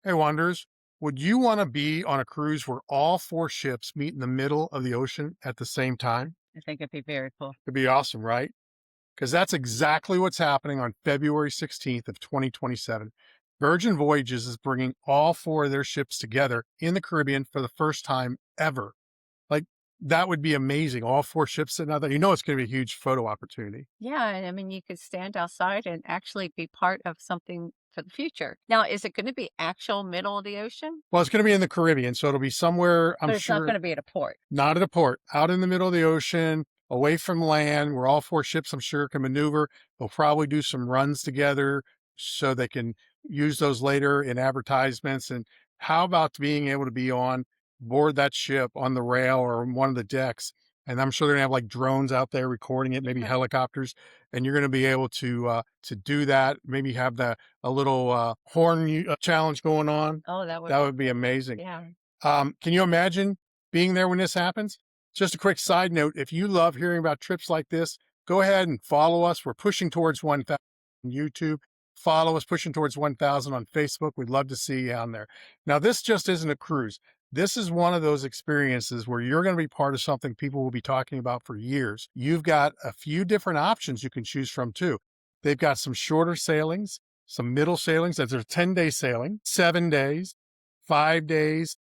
Hey, Wanderers, would you want to be on a cruise where all four ships meet in the middle of the ocean at the same time? I think it'd be very cool. It'd be awesome, right? Because that's exactly what's happening on February 16th of 2027. Virgin Voyages is bringing all four of their ships together in the Caribbean for the first time ever. Like, that would be amazing. All four ships sitting out there. You know, it's going to be a huge photo opportunity. Yeah, and I mean, you could stand outside and actually be part of something for the future. Now, is it going to be actual middle of the ocean? Well, it's going to be in the Caribbean, so it'll be somewhere, I'm But it's not sure, going to be at a port. not at a port, out in the middle of the ocean, away from land, where all four ships, I'm sure, can maneuver. They'll probably do some runs together so they can use those later in advertisements. And how about being able to be on board that ship on the rail or on one of the decks? And I'm sure they're gonna have like drones out there recording it, maybe Yeah. helicopters, and you're gonna be able to do that. Maybe have a little horn challenge going on. Oh, that would That be would be cool. amazing. Yeah. Can you imagine being there when this happens? Just a quick side note, if you love hearing about trips like this, go ahead and follow us. We're pushing towards 1,000 on YouTube. Follow us, pushing towards 1,000 on Facebook. We'd love to see you on there. Now, this just isn't a cruise. This is one of those experiences where you're going to be part of something people will be talking about for years. You've got a few different options you can choose from too. They've got some shorter sailings, some middle sailings. That's a 10-day sailing, 7 days, 5 days,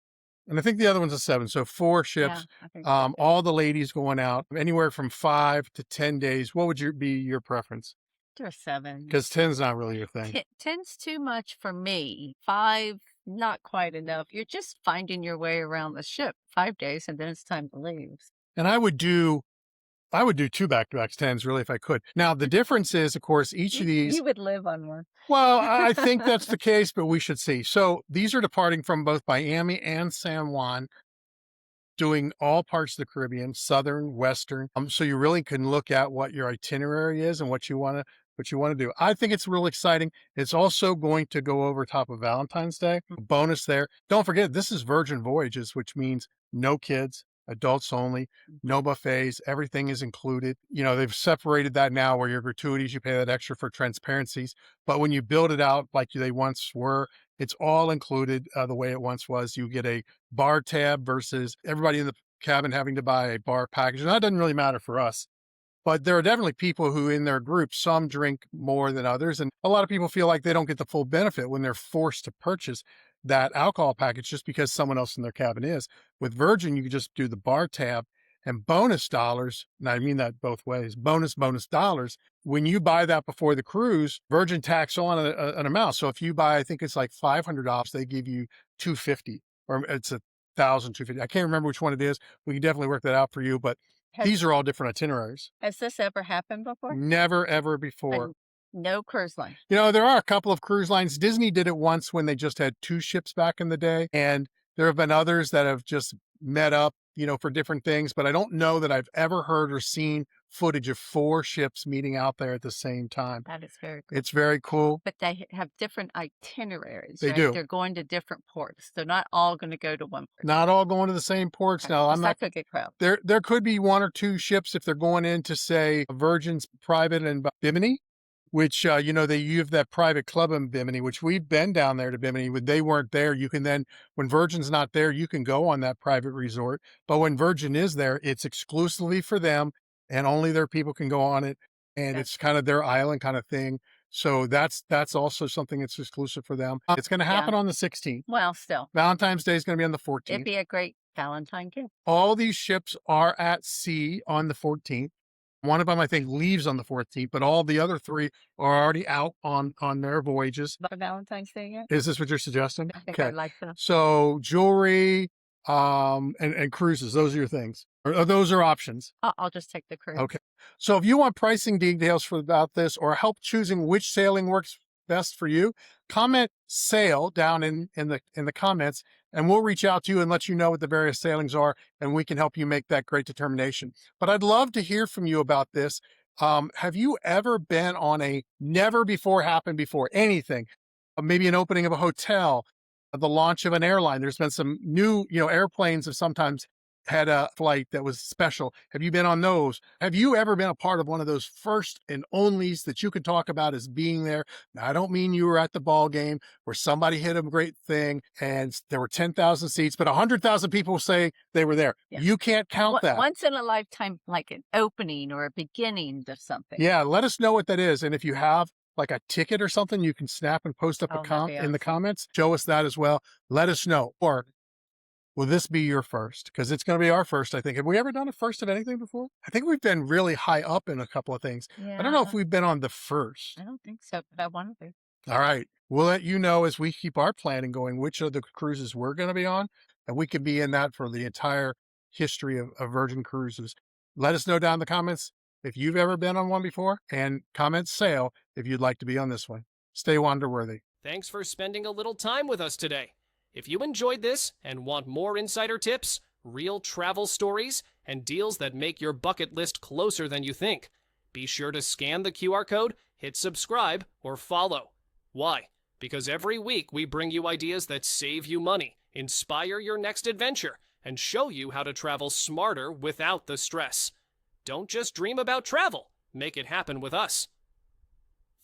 and I think the other one's a 7. So 4 Yeah, ships, I think so too. all the ladies going out anywhere from 5 to 10 days. What would be your preference? There are 7. Because 10's not really your thing. 10's too much for me. 5, not quite enough. You're just finding your way around the ship 5 days and then it's time to leave. And I would do 2 back-to-backs 10s really if I could. Now, the difference is, of course, each of these, You would live on one. well, I think that's the case, but we should see. So these are departing from both Miami and San Juan, doing all parts of the Caribbean, southern, western. So you really can look at what your itinerary is and what you want to do. I think it's real exciting. It's also going to go over top of Valentine's Day. Bonus there. Don't forget, this is Virgin Voyages, which means no kids, adults only, no buffets. Everything is included. You know, they've separated that now where your gratuities, you pay that extra for transparencies. But when you build it out like they once were, it's all included the way it once was. You get a bar tab versus everybody in the cabin having to buy a bar package. And that doesn't really matter for us. But there are definitely people who in their group, some drink more than others. And a lot of people feel like they don't get the full benefit when they're forced to purchase that alcohol package just because someone else in their cabin is. With Virgin, you can just do the bar tab and bonus dollars. And I mean that both ways, bonus dollars. When you buy that before the cruise, Virgin tacks on an amount. So if you buy, I think it's like $500, they give you 250, or it's 1,250. I can't remember which one it is. We can definitely work that out for you. But Has these are all different itineraries. has this ever happened before? Never, ever before. And no cruise line. You know, there are a couple of cruise lines. Disney did it once when they just had 2 ships back in the day. And there have been others that have just met up, for different things. But I don't know that I've ever heard or seen footage of 4 ships meeting out there at the same time. That is very cool. It's very cool. But they have different itineraries, They right? do. They're going to different ports. They're not all going to go to one port. Not all going to the same ports. Okay, Now, 'cause I'm not that could get crowded. there could be 1 or 2 ships if they're going into, say, Virgin's private and Bimini, which, you have that private club in Bimini, which we've been down there to Bimini. When they weren't there, you can then, when Virgin's not there, you can go on that private resort. But when Virgin is there, it's exclusively for them and only their people can go on it. And Yeah. it's kind of their island kind of thing. So that's also something that's exclusive for them. It's going to Yeah. happen on the 16th. Well, still, Valentine's Day is going to be on the it'd 14th. be a great Valentine gift. All these ships are at sea on the 14th. One of them, I think, leaves on the 14th, but all the other 3 are already out on their voyages. For Valentine's Day yet? Is this what you're suggesting? I think Okay. I'd like to. So jewelry, and cruises, those are your things. Or those are options. I'll just take the cruise. Okay. So if you want pricing details about this or help choosing which sailing works best for you, comment sail down in the comments, and we'll reach out to you and let you know what the various sailings are, and we can help you make that great determination. But I'd love to hear from you about this. Have you ever been on a never before happened before anything? Maybe an opening of a hotel, the launch of an airline. There's been some new, airplanes have sometimes had a flight that was special. Have you been on those? Have you ever been a part of one of those first and onlys that you can talk about as being there? Now, I don't mean you were at the ball game where somebody hit a great thing and there were 10,000 seats, but 100,000 people say they were there. Yeah. You can't count that. Once in a lifetime, like an opening or a beginning of something. Yeah, let us know what that is. And if you have like a ticket or something, you can snap and post up Oh, in the comments. Show us that as well. Let us know. Or will this be your first? Because it's going to be our first, I think. Have we ever done a first of anything before? I think we've been really high up in a couple of things. I don't know if Yeah. we've been on the first. I don't think so, but I want to be. All right. We'll let you know as we keep our planning going, which of the cruises we're going to be on. And we could be in that for the entire history of Virgin Cruises. Let us know down in the comments if you've ever been on one before, and comment sail if you'd like to be on this one. Stay wanderworthy. Thanks for spending a little time with us today. If you enjoyed this and want more insider tips, real travel stories, and deals that make your bucket list closer than you think, be sure to scan the QR code, hit subscribe, or follow. Why? Because every week we bring you ideas that save you money, inspire your next adventure, and show you how to travel smarter without the stress. Don't just dream about travel. Make it happen with us.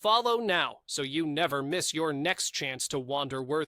Follow now so you never miss your next chance to wander worthy.